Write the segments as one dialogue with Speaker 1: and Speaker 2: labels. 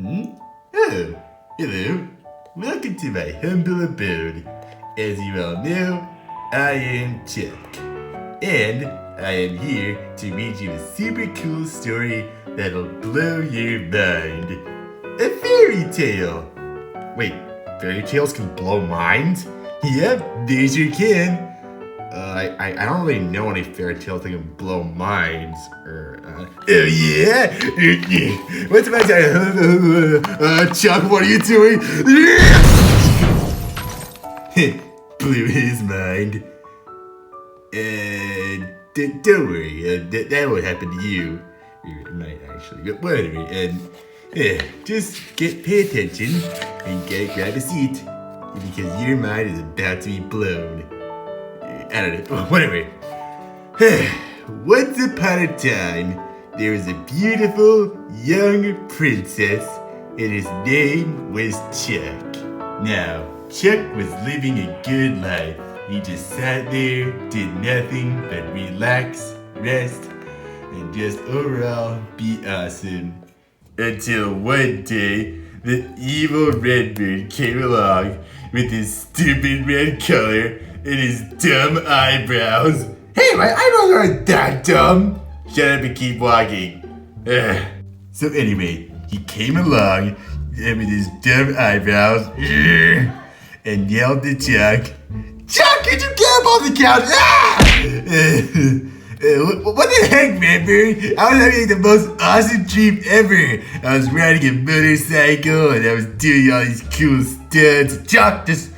Speaker 1: Oh, hello. Welcome to my humble abode. As you all know, I am Chuck. And I am here to read you a super cool story that'll blow your mind. A fairy tale. Wait, fairy tales can blow minds? Yep, they sure can. I don't really know any fairy tales that can blow minds. Oh yeah? What's my time? Chuck, what are you doing? Blew his mind. Don't worry, that won't happen to you. It might actually, but whatever. Just pay attention and grab a seat because your mind is about to be blown. I don't know, whatever. Once upon a time, there was a beautiful young princess, and his name was Chuck. Now, Chuck was living a good life. He just sat there, did nothing but relax, rest, and just overall be awesome. Until one day, the evil Redbird came along with his stupid red color and his dumb eyebrows. Hey, my eyebrows aren't that dumb. Shut up and keep walking. So anyway, he came along with his dumb eyebrows and yelled to Chuck, "Chuck, could you get up on the couch?" What the heck, Redbird? I was having the most awesome dream ever. I was riding a motorcycle and I was doing all these cool stunts. Chuck, just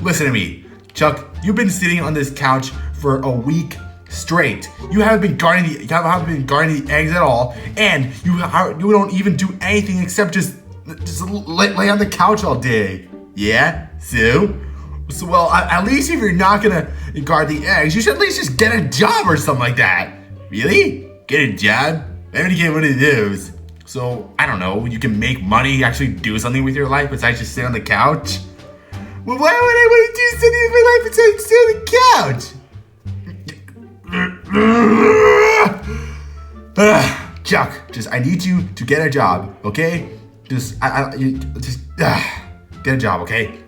Speaker 1: listen to me. Chuck, you've been sitting on this couch for a week straight. You haven't been guarding the eggs at all, and you don't even do anything except just lay on the couch all day. Yeah? So well, at least if you're not gonna guard the eggs, you should at least just get a job or something like that. Really? Get a job? I'm gonna get one of those. So, I don't know, you can make money, actually do something with your life besides just sit on the couch? Well, why would I want to do something with my life besides sit on the couch? Chuck, I need you to get a job, okay? Just get a job, okay?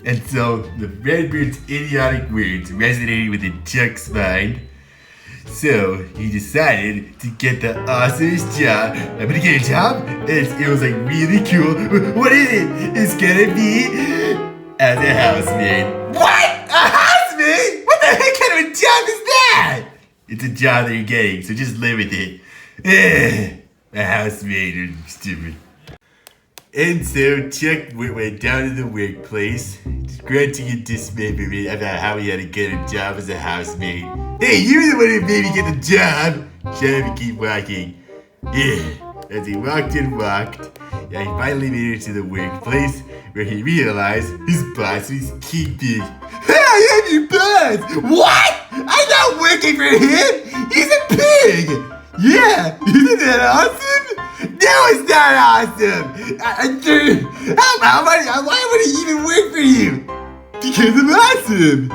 Speaker 1: And so the Redbird's idiotic words resonated within Chuck's mind. So he decided to get the awesomest job. I'm gonna get a job. It was like really cool. What is it? It's gonna be as a housemaid. What? A housemaid? What the heck kind of a job is that? It's a job that you're getting, so just live with it. A housemaid, you're stupid. And so Chuck went down to the workplace, grunting in dismay about how he had to get a job as a housemaid. Hey, you're the one who made me get the job! Shut up and keep walking. As he walked and walked, he finally made it to the workplace where he realized his boss was King Pig. Hey, I am your boss! What? I'm not working for him! He's a pig! Yeah, isn't that awesome? No, it's not awesome! Why would he even work for you? Because I'm awesome!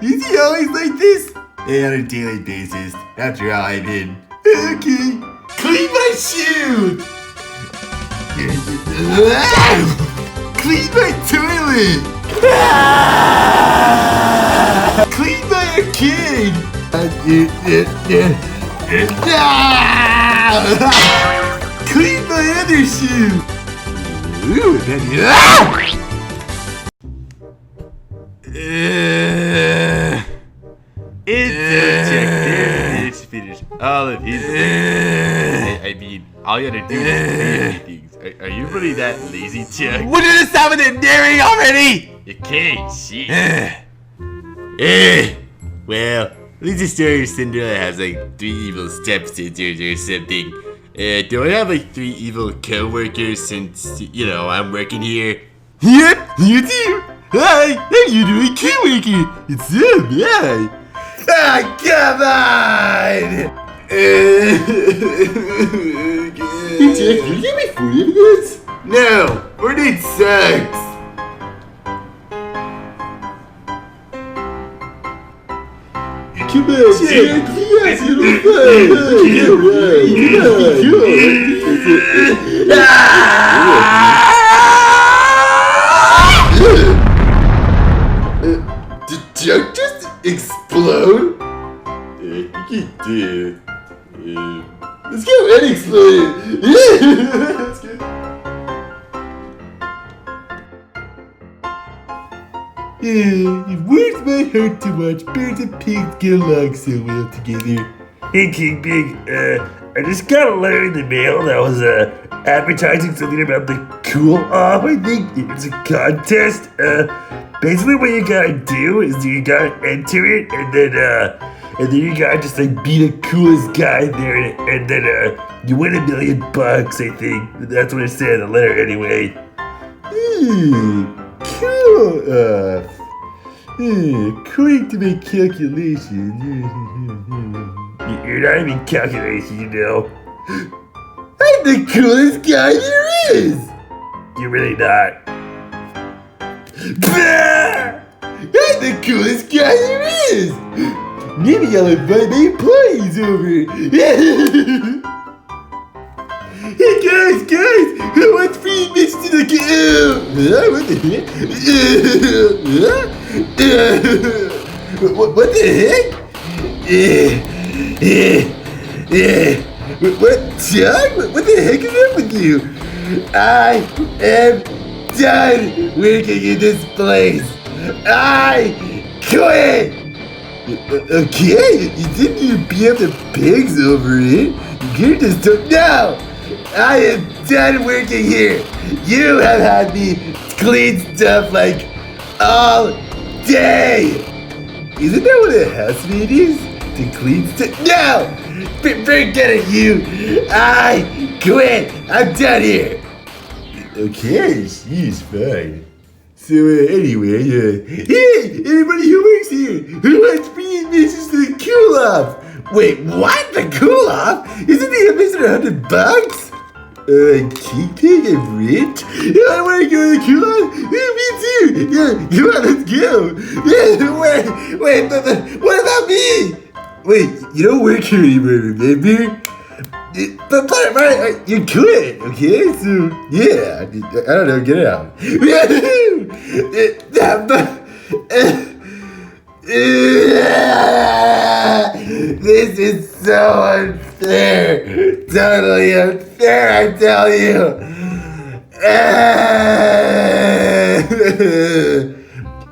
Speaker 1: Is he always like this? On a daily basis. After all, I'm him. Okay. Clean my shoe! Clean my toilet! Clean my arcade! Clean my other shoe! Ooh, It's finished all of his I mean, all you gotta do is do things. Are you really that lazy, Chuck? Would you just stop with the narrating already? Okay, shit. Well, at least the story of Cinderella has like 3 evil stepsisters or something. Do I have like 3 evil co-workers since, I'm working here? Yep, you do. Hi, I'm your new co-worker. It's so bad. Ah, come on! Hey, Jack, can you get me food of this? No, or it sucks.
Speaker 2: come on, Chuck. Yes, it'll Did Chuck just explode? I think he did. Let's go and explode it. Let's go.
Speaker 1: If words might hurt too much, birds and pigs get along so well together.
Speaker 3: Hey, King Pig, I just got a letter in the mail that was advertising something about the cool off. I think it's a contest. Basically, what you gotta do is you gotta enter it, and then you gotta just like be the coolest guy there, and then you win $1 million. I think that's what it said in the letter, anyway.
Speaker 1: Cool off. According to my calculation,
Speaker 3: You're not even calculating, you know.
Speaker 1: I'm the coolest guy there is.
Speaker 3: You're really not.
Speaker 1: I'm the coolest guy there is. Maybe I'll invite my employees over. Hey guys, who wants free admission to the what the heck? What the heck? What, Chuck? What the heck is up with you? I am done working in this place. I quit. Okay, you didn't even beat up the pigs over it. You just took no. I am done working here. You have had me clean stuff like all day. Isn't that what a housemaid is? To clean stuff? No! Forget it, you! I quit! I'm done here! Okay, she's fine. So, anyway, hey, everybody who works here, who wants free admissions to the cool-off? Wait, what? The cool-off? Isn't the admission $100? King Pig and Rich? Yeah, I want to go to the cool-off? Yeah, me too! Yeah, come on, let's go! Yeah, wait, but what about me? Wait, you don't work here anymore, remember? But you quit, okay? So, yeah, I don't know, get out. This is so unfair. Totally unfair, I tell you.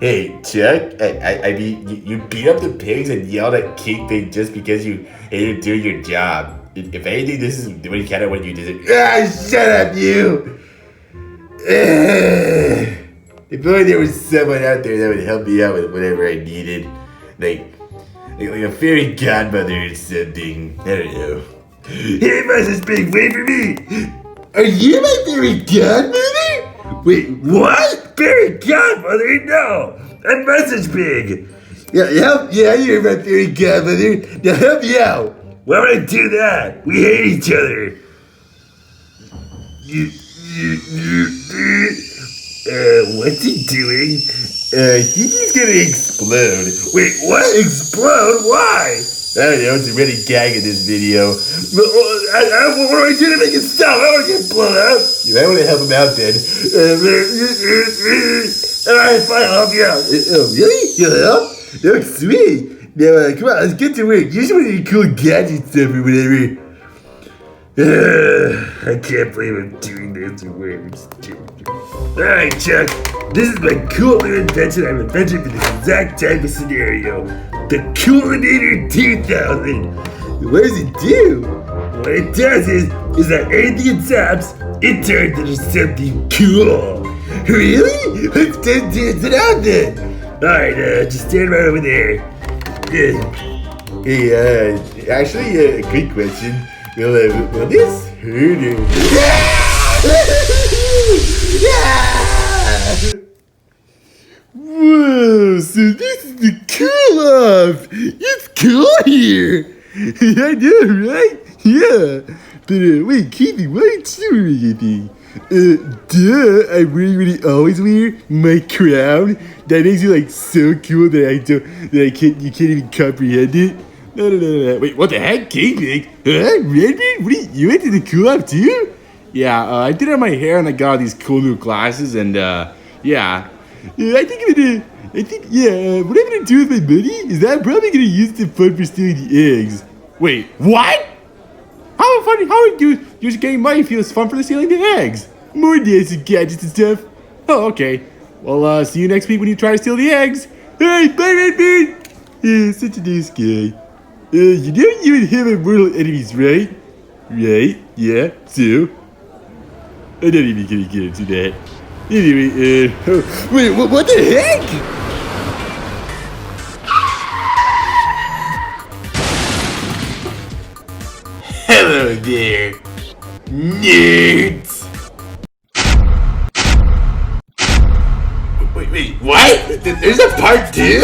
Speaker 1: Hey, Chuck, I mean, you beat up the pigs and yelled at King Pig just because you hated doing your job. If anything, this is what kind of what you did. Shut up, you! If only there was someone out there that would help me out with whatever I needed. Like a fairy godmother or something. I don't know.
Speaker 3: Hey, Mrs. Pig, wait for me!
Speaker 1: Are you my fairy godmother?
Speaker 3: Wait, what? Fairy godmother? No! I'm Message Pig!
Speaker 1: Yeah, you're my fairy godmother. Now help me out.
Speaker 3: Why would I do that? We hate each other. What's he doing?
Speaker 1: I think he's gonna explode.
Speaker 3: Wait, what? Explode? Why?
Speaker 1: I don't know, it's a running gag in this video.
Speaker 3: What do I do to make it stop? I want to get blown up.
Speaker 1: You might want to help him out then.
Speaker 3: Alright, fine, I'll help you out.
Speaker 1: Oh, really? You'll help? Oh, sweet. Now, come on, let's get to work. Use one of your cool gadget stuff or whatever.
Speaker 3: I can't believe I'm doing this or whatever. Alright, Chuck. This is my cool new invention I've invented for this exact type of scenario. The Coolinator 2000.
Speaker 1: What does it do?
Speaker 3: What it does is that anything it zaps, it turns into something cool.
Speaker 1: Really? Let's test it out then.
Speaker 3: Alright, just stand right over there.
Speaker 1: Hey, actually, a quick question. Will this hurt him? Whoa, so this is the cool-off. It's cool here. I know, right? Yeah. But wait, Keithy, why aren't you doing anything? Duh, I really always wear my crown. That makes you like so cool you can't even comprehend it. No. Wait, what the heck, King? Redbeard? What are you into the cool up too? Yeah, I did have my hair and I got these cool new glasses and yeah. I think what I'm gonna do with my money is that I'm probably gonna use the fund for stealing the eggs. Wait, what? How would you just getting money feels fun for stealing the eggs? More dancing gadgets and stuff. Oh, okay. Well, see you next week when you try to steal the eggs. Hey, bye, Redbeard! Yeah, such a nice guy. You know you and him are mortal enemies, right? Right, yeah, so? I'm not even gonna get into that. Anyway, wait, what the heck? Hello there, nerds!
Speaker 2: Wait, what? There's a part 2?